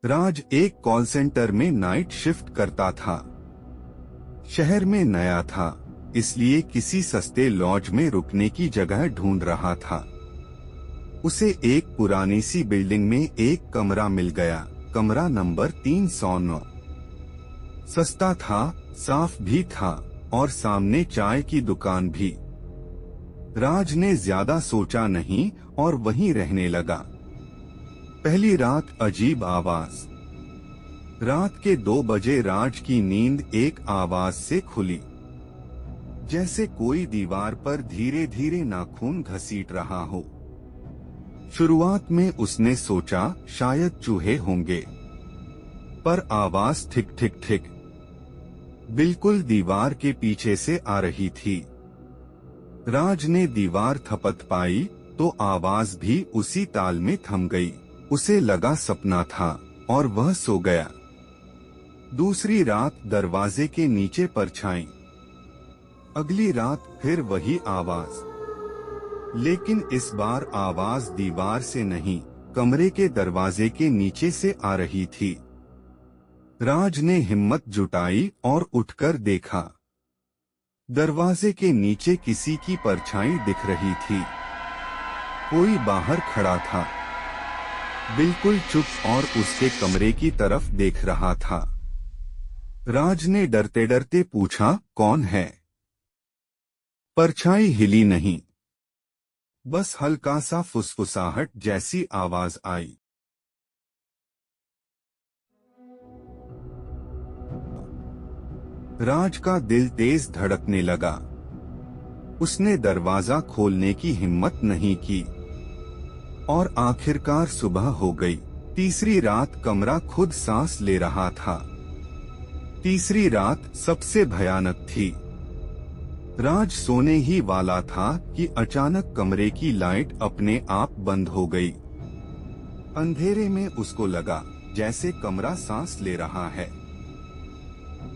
राज एक call centre में night shift करता था। शहर में नया था, इसलिए किसी सस्ते लॉज में रुकने की जगह ढूंढ रहा था। उसे एक पुरानी सी बिल्डिंग में एक कमरा मिल गया, कमरा नंबर 309। सस्ता था, साफ भी था और सामने चाय की दुकान भी। राज ने ज्यादा सोचा नहीं और वहीं रहने लगा। पहली रात अजीब आवाज। रात के 2 बजे राज की नींद एक आवाज से खुली, जैसे कोई दीवार पर धीरे धीरे नाखून घसीट रहा हो। शुरुआत में उसने सोचा शायद चूहे होंगे, पर आवाज ठिक ठिक ठिक बिल्कुल दीवार के पीछे से आ रही थी। राज ने दीवार थपथपाई तो आवाज भी उसी ताल में थम गई। उसे लगा सपना था और वह सो गया। दूसरी रात दरवाजे के नीचे परछाई। अगली रात फिर वही आवाज, लेकिन इस बार आवाज दीवार से नहीं, कमरे के दरवाजे के नीचे से आ रही थी। राज ने हिम्मत जुटाई और उठकर देखा। दरवाजे के नीचे किसी की परछाई दिख रही थी। कोई बाहर खड़ा था, बिल्कुल चुप और उसके कमरे की तरफ देख रहा था। राज ने डरते डरते पूछा, कौन है? परछाई हिली नहीं, बस हल्का सा फुसफुसाहट जैसी आवाज आई। राज का दिल तेज धड़कने लगा। उसने दरवाजा खोलने की हिम्मत नहीं की और आखिरकार सुबह हो गई। तीसरी रात कमरा खुद सांस ले रहा था। तीसरी रात सबसे भयानक थी। राज सोने ही वाला था कि अचानक कमरे की लाइट अपने आप बंद हो गई। अंधेरे में उसको लगा जैसे कमरा सांस ले रहा है।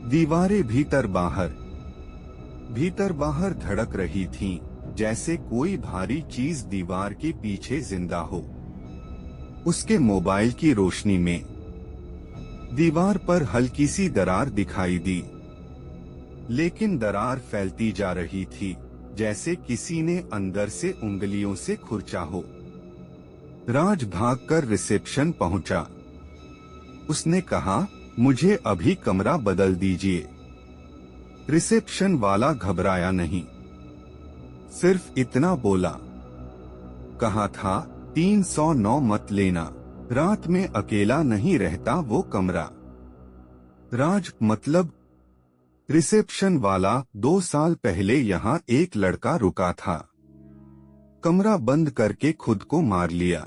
दीवारें भीतर बाहर धड़क रही थीं, जैसे कोई भारी चीज दीवार के पीछे जिंदा हो। उसके मोबाइल की रोशनी में दीवार पर हल्की सी दरार दिखाई दी, लेकिन दरार फैलती जा रही थी, जैसे किसी ने अंदर से उंगलियों से खुरचा हो। राज भागकर रिसेप्शन पहुंचा। उसने कहा, मुझे अभी कमरा बदल दीजिए। रिसेप्शन वाला घबराया नहीं, सिर्फ इतना बोला, कहा था 309 मत लेना, रात में अकेला नहीं रहता वो कमरा। राज मतलब? रिसेप्शन वाला 2 साल पहले यहाँ एक लड़का रुका था, कमरा बंद करके खुद को मार लिया।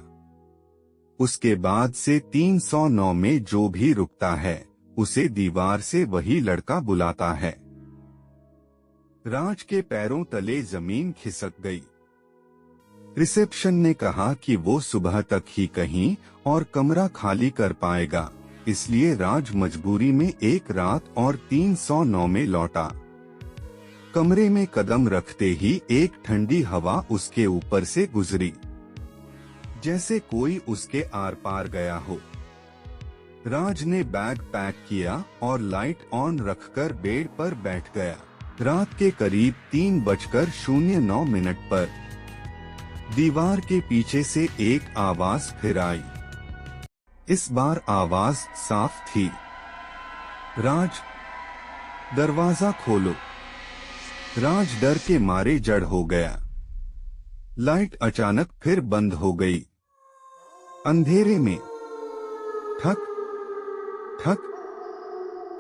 उसके बाद से 309 में जो भी रुकता है उसे दीवार से वही लड़का बुलाता है। राज के पैरों तले जमीन खिसक गई। रिसेप्शन ने कहा कि वो सुबह तक ही कहीं और कमरा खाली कर पाएगा, इसलिए राज मजबूरी में एक रात और 309 में लौटा। कमरे में कदम रखते ही एक ठंडी हवा उसके ऊपर से गुजरी, जैसे कोई उसके आर पार गया हो। राज ने बैग पैक किया और लाइट ऑन रखकर बेड पर बैठ गया। रात के करीब 3:09 पर दीवार के पीछे से एक आवाज फिर आई। इस बार आवाज साफ थी, राज, दरवाजा खोलो। राज डर के मारे जड़ हो गया। लाइट अचानक फिर बंद हो गई। अंधेरे में ठक ठक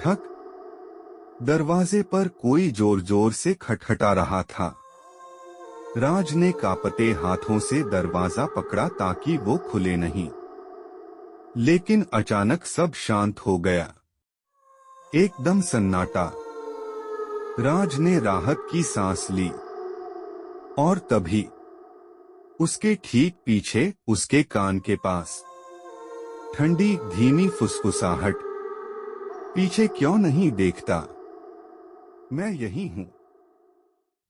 ठक दरवाजे पर कोई जोर जोर से खटखटा रहा था। राज ने कांपते हाथों से दरवाजा पकड़ा ताकि वो खुले नहीं, लेकिन अचानक सब शांत हो गया, एकदम सन्नाटा। राज ने राहत की सांस ली और तभी उसके ठीक पीछे, उसके कान के पास ठंडी धीमी फुसफुसाहट, पीछे क्यों नहीं देखता, मैं यही हूँ।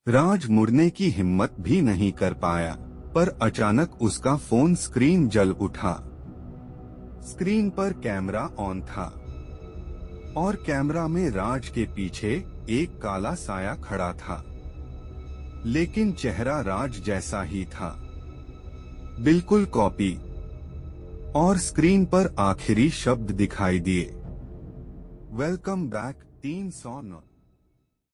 राज मुड़ने की हिम्मत भी नहीं कर पाया, पर अचानक उसका फोन स्क्रीन जल उठा। स्क्रीन पर कैमरा ऑन था और कैमरा में राज के पीछे एक काला साया खड़ा था, लेकिन चेहरा राज जैसा ही था, बिल्कुल कॉपी। और स्क्रीन पर आखिरी शब्द दिखाई दिए, वेलकम बैक 309।